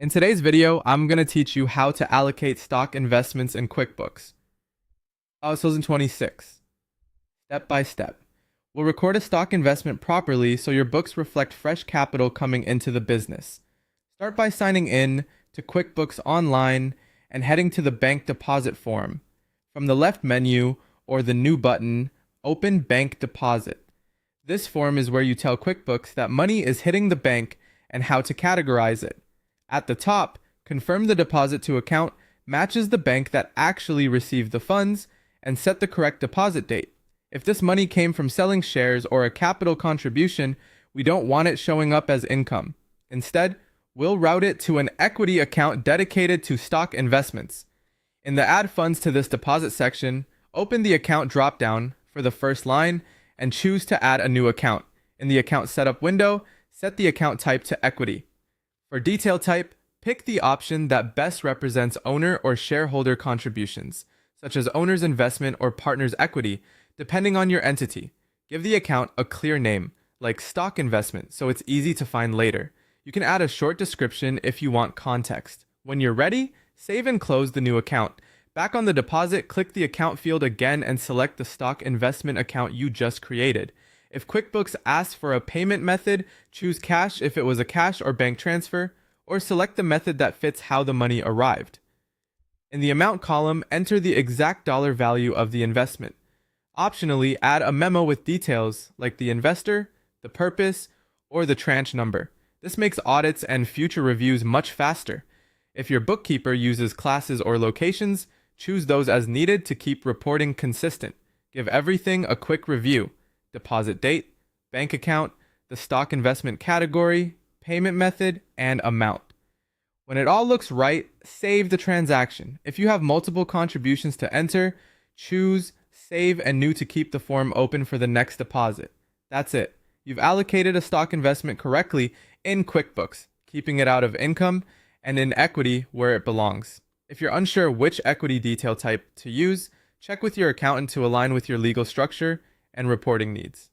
In today's video, I'm going to teach you how to allocate stock investments in QuickBooks. 2026. Step by step. We'll record a stock investment properly so your books reflect fresh capital coming into the business. Start by signing in to QuickBooks Online and heading to the bank deposit form. From the left menu or the New button, open Bank Deposit. This form is where you tell QuickBooks that money is hitting the bank and how to categorize it. At the top, confirm the deposit to account matches the bank that actually received the funds and set the correct deposit date. If this money came from selling shares or a capital contribution, we don't want it showing up as income. Instead, we'll route it to an equity account dedicated to stock investments. In the Add Funds to this deposit section, open the Account dropdown for the first line and choose to add a new account. In the Account Setup window, set the account type to Equity. For detail type, pick the option that best represents owner or shareholder contributions, such as owner's investment or partner's equity, depending on your entity. Give the account a clear name, like stock investment, so it's easy to find later. You can add a short description if you want context. When you're ready, save and close the new account. Back on the deposit, click the account field again and select the stock investment account you just created. If QuickBooks asks for a payment method, choose cash if it was a cash or bank transfer, or select the method that fits how the money arrived. In the amount column, enter the exact dollar value of the investment. Optionally, add a memo with details like the investor, the purpose, or the tranche number. This makes audits and future reviews much faster. If your bookkeeper uses classes or locations, choose those as needed to keep reporting consistent. Give everything a quick review. Deposit date, bank account, the stock investment category, payment method, and amount. When it all looks right, save the transaction. If you have multiple contributions to enter, choose Save and New to keep the form open for the next deposit. That's it. You've allocated a stock investment correctly in QuickBooks, keeping it out of income and in equity where it belongs. If you're unsure which equity detail type to use, check with your accountant to align with your legal structure and reporting needs.